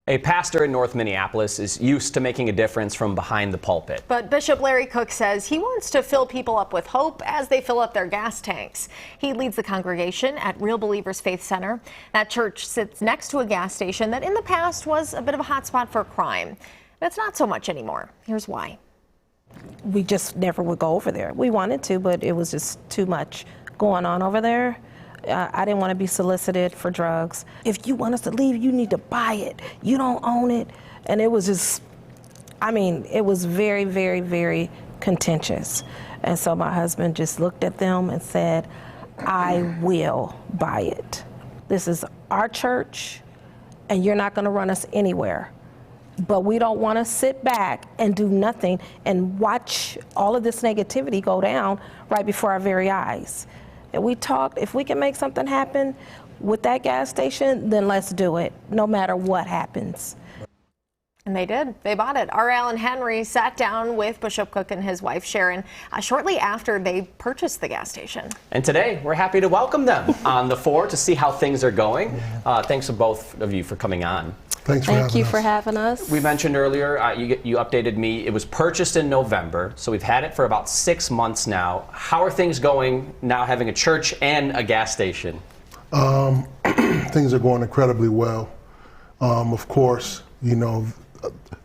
A pastor in North Minneapolis is used to making a difference from behind the pulpit. But Bishop Larry Cook says he wants to fill people up with hope as they fill up their gas tanks. He leads the congregation at Real Believers Faith Center. That church sits next to a gas station that in the past was a bit of a hotspot for crime. That's not so much anymore. Here's why. We just never would go over there. We wanted to, but it was just too much going on over there. I didn't want to be solicited for drugs. If you want us to leave, you need to buy it. You don't own it. And it was just, I mean, it was very, very, very contentious. And so my husband just looked at them and said, I will buy it. This is our church, and you're not going to run us anywhere. But we don't want to sit back and do nothing and watch all of this negativity go down right before our very eyes. And we talked, if we can make something happen with that gas station, then let's do it, no matter what happens. And they did. They bought it. Our Alan Henry sat down with Bishop Cook and his wife Sharon shortly after they purchased the gas station. And today we're happy to welcome them on the floor to see how things are going. Thanks to both of you for coming on. Thank you for having us. We mentioned earlier, you updated me, it was purchased in November, so we've had it for about 6 months now. How are things going now having a church and a gas station? Things are going incredibly well. Of course, you know,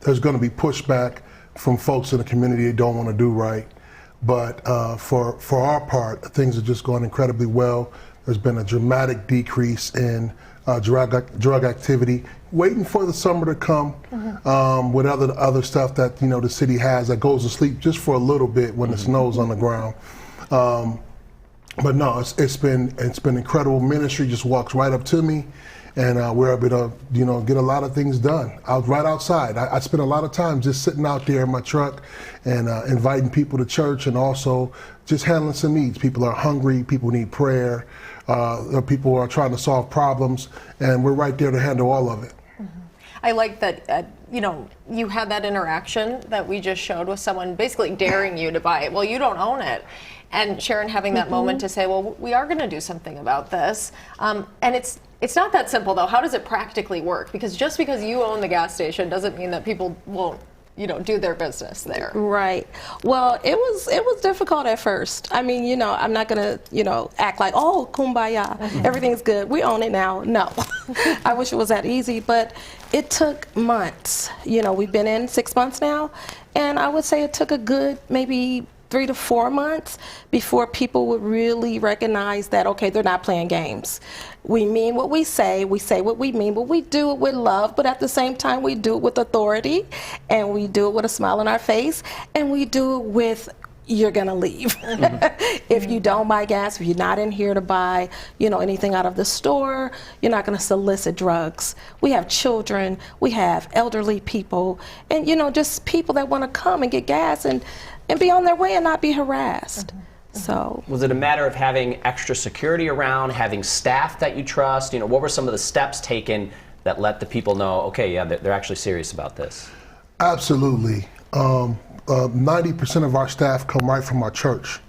there's going to be pushback from folks in the community that don't want to do right. But for our part, things are just going incredibly well. There's been a dramatic decrease in drug activity, waiting for the summer to come with other stuff that, you know, the city has that goes to sleep just for a little bit when the snow's on the ground. But no, it's been incredible. Ministry just walks right up to me, and we're able to, you know, get a lot of things done. I was right outside. I spent a lot of time just sitting out there in my truck and inviting people to church, and also just handling some needs. People are hungry, people need prayer, people are trying to solve problems, and we're right there to handle all of it. I like that, you know, you had that interaction that we just showed with someone basically daring you to buy it. Well, you don't own it. And Sharon having that moment to say, well, we are going to do something about this. And it's not that simple, though. How does it practically work? Because just because you own the gas station doesn't mean that people won't, you know, do their business there. Right. Well, it was difficult at first. I mean, you know, I'm not gonna, you know, act like, oh, kumbaya, everything's good, we own it now. No. I wish it was that easy, but it took months. You know, we've been in 6 months now, and I would say it took a good maybe 3 to 4 months before people would really recognize that, okay, they're not playing games. We mean what we say what we mean, but we do it with love, but at the same time we do it with authority, and we do it with a smile on our face, and we do it with, you're gonna leave. If you don't buy gas, if you're not in here to buy, you know, anything out of the store, you're not gonna solicit drugs. We have children, we have elderly people, and, you know, just people that wanna come and get gas and be on their way and not be harassed. So, was it a matter of having extra security around, having staff that you trust? You know, what were some of the steps taken that let the people know, okay, yeah, they're actually serious about this? Absolutely. 90% of our staff come right from our church.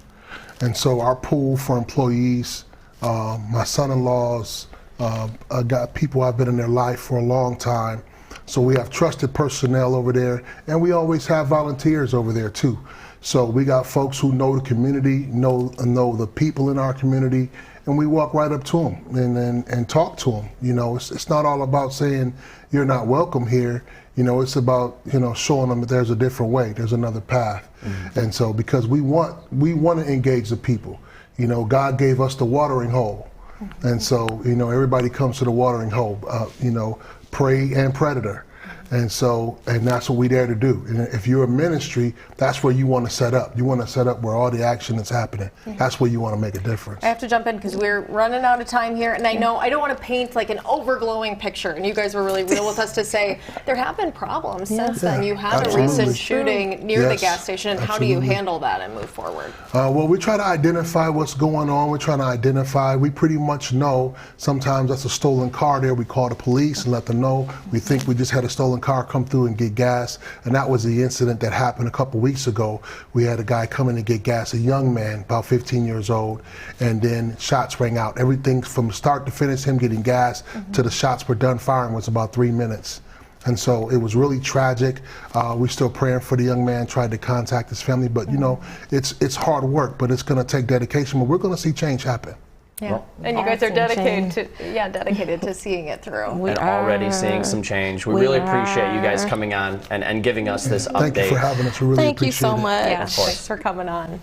And so our pool for employees, my son-in-laws, I got people I've been in their life for a long time. So we have trusted personnel over there, and we always have volunteers over there too. So we got folks who know the community, know the people in our community, and we walk right up to them and talk to them. You know, it's not all about saying you're not welcome here. You know, it's about, you know, showing them that there's a different way, there's another path. And so, because we want to engage the people. You know, God gave us the watering hole, and so, you know, everybody comes to the watering hole. You know, prey and predator. And so, and that's what we're there to do. And if you're a ministry, that's where you want to set up. You want to set up where all the action is happening. That's where you want to make a difference. I have to jump in because we're running out of time here, and I know I don't want to paint like an overglowing picture, and you guys were really real with us to say there have been problems since then. You had a recent shooting near the gas station, and how do you handle that and move forward? Well, we try to identify what's going on. We're trying to identify, we pretty much know sometimes that's a stolen car there. We call the police and let them know. We think we just had a stolen car come through and get gas, and that was the incident that happened a couple weeks ago. We had a guy come in to get gas, a young man, about 15 years old, and then shots rang out. Everything from start to finish, him getting gas to the shots were done firing was about 3 minutes. And so it was really tragic. We're still praying for the young man, tried to contact his family, but you know, it's hard work, but it's going to take dedication, but we're going to see change happen. Yeah, Well, and you guys are dedicated to seeing it through. And already seeing some change. We really appreciate you guys coming on and giving us this update. Thank you for having us. We really Thank you appreciate so it. much. Yeah, thanks for coming on.